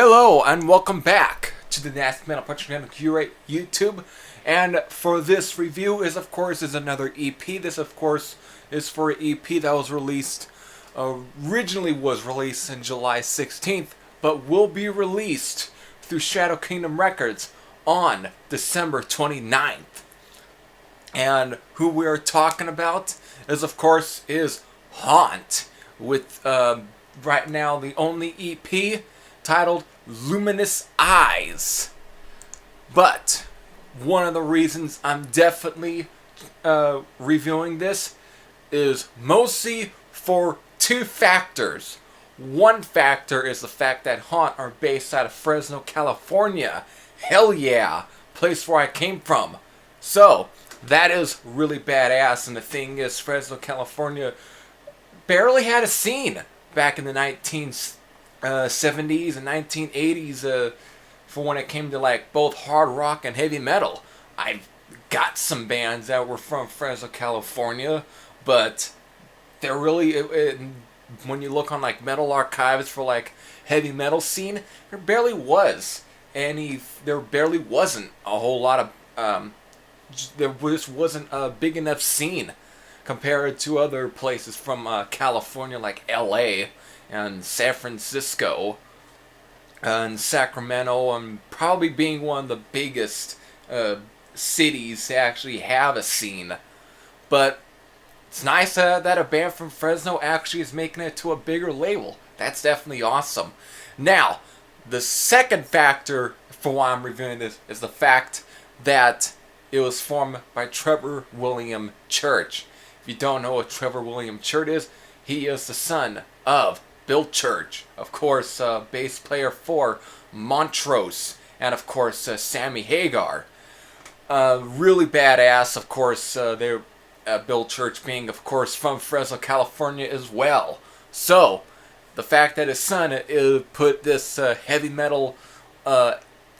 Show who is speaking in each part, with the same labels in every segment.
Speaker 1: Hello and welcome back to the NastyMetalProductions channel here at YouTube. And for this review is another EP. This of course is for an EP that was released, originally was released in July 16th, but will be released through Shadow Kingdom Records on December 29th. And who we are talking about is Haunt, with right now the only EP titled Luminous Eyes. But one of the reasons I'm definitely reviewing this is mostly for two factors. One factor is the fact that Haunt are based out of Fresno, California. Hell yeah, place where I came from. So that is really badass. And the thing is, Fresno, California barely had a scene back in the 1970s and 1980s for when it came to like both hard rock and heavy metal. I've got some bands that were from Fresno, California, but they're really, when you look on like metal archives for like heavy metal scene, there barely wasn't a whole lot of, there just wasn't a big enough scene compared to other places from California like LA and San Francisco and Sacramento, and probably being one of the biggest cities to actually have a scene. But it's nice that a band from Fresno actually is making it to a bigger label. That's definitely awesome. Now, the second factor for why I'm reviewing this is the fact that it was formed by Trevor William Church. If you don't know what Trevor William Church is, he is the son of Bill Church, of course, bass player for Montrose, and of course, Sammy Hagar. Really badass, of course, they're Bill Church being, of course, from Fresno, California as well. So, the fact that his son put this heavy metal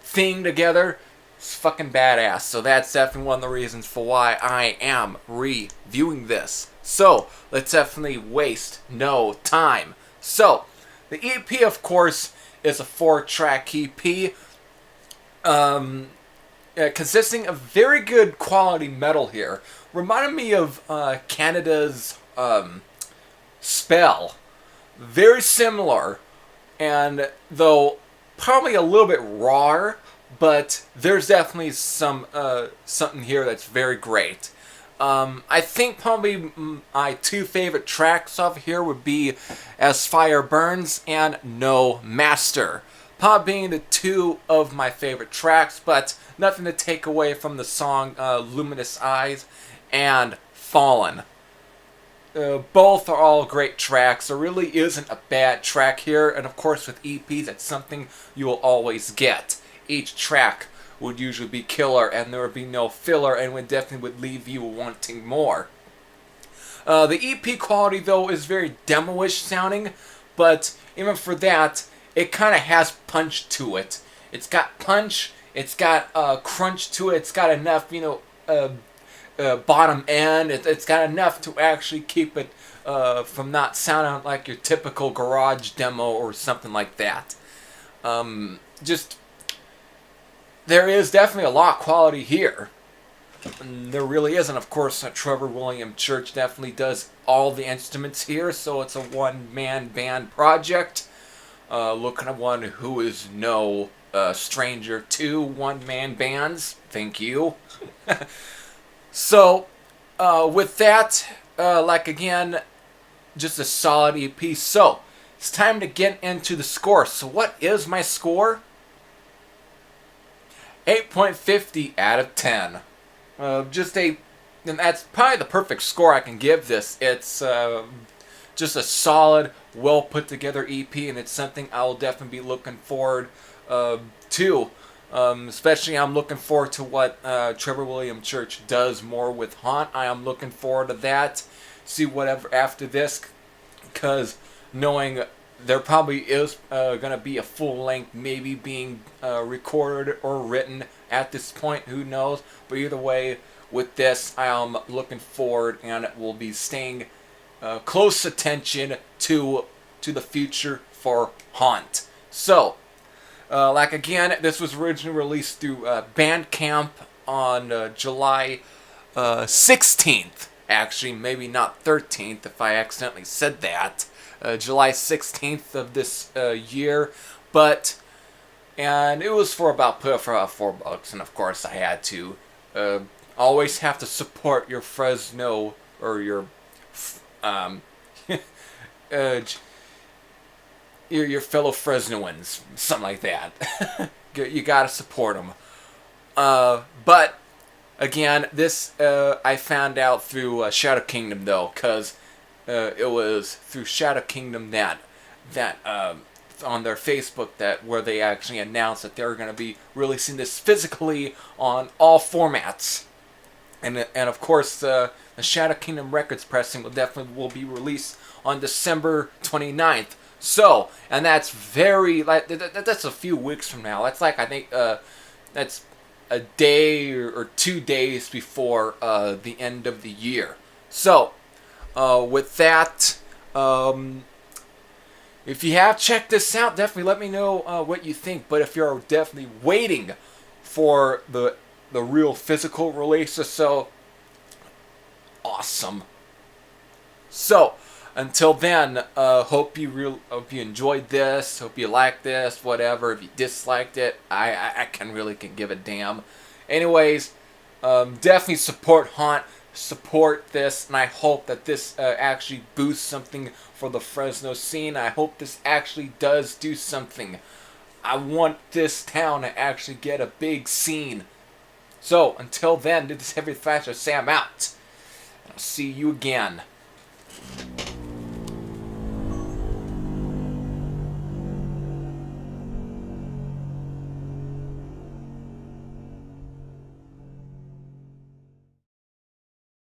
Speaker 1: thing together is fucking badass. So that's definitely one of the reasons for why I am reviewing this. So, let's definitely waste no time. So, the EP, of course, is a 4-track EP consisting of very good quality metal here. Reminded me of Canada's Spell. Very similar, and though probably a little bit raw, but there's definitely some something here that's very great. I think probably my two favorite tracks off here would be As Fire Burns and No Master. Probably being the two of my favorite tracks, but nothing to take away from the song Luminous Eyes and Fallen. Both are all great tracks. There really isn't a bad track here, and of course with EPs, that's something you will always get. Each track would usually be killer, and there would be no filler, and would definitely leave you wanting more. The EP quality, though, is very demo-ish sounding, but even for that, it kind of has punch to it. It's got punch, it's got crunch to it, it's got enough, bottom end, it's got enough to actually keep it from not sounding like your typical garage demo or something like that. There is definitely a lot of quality here. And there really is, and of course Trevor William Church definitely does all the instruments here, so it's a one-man band project. Looking at one who is no stranger to one-man bands. Thank you. So, with that, again, just a solid EP. So, it's time to get into the score. So what is my score? 8.50 out of 10. And that's probably the perfect score I can give this. It's just a solid, well put together EP, and it's something I'll definitely be looking forward to. Especially I'm looking forward to what Trevor William Church does more with Haunt. I am looking forward to that. See whatever after this, because knowing there probably is going to be a full length maybe being recorded or written at this point, who knows. But either way, with this, I am looking forward, and will be staying close attention to the future for Haunt. So, Like again, this was originally released through Bandcamp on July 16th. Actually, maybe not 13th if I accidentally said that. July 16th of this year. And it was for about $4, and of course I had to. Always have to support your Fresno or your your fellow Fresnoans, something like that. You gotta support them. But again, this I found out through Shadow Kingdom though, because it was through Shadow Kingdom that on their Facebook where they actually announced that they're going to be releasing this physically on all formats, and of course the Shadow Kingdom Records pressing will be released on December 29th. So, and that's that's a few weeks from now. That's like, I think that's a day or 2 days before the end of the year. So, with that, if you have checked this out, definitely let me know what you think. But if you're definitely waiting for the real physical release or so, awesome. So, until then, hope you enjoyed this. Hope you liked this. Whatever. If you disliked it, I can give a damn. Anyways, definitely support Haunt. Support this, and I hope that this actually boosts something for the Fresno scene. I hope this actually does do something. I want this town to actually get a big scene. So, until then, this is Heavy Thrasher Sam out. I'll see you again.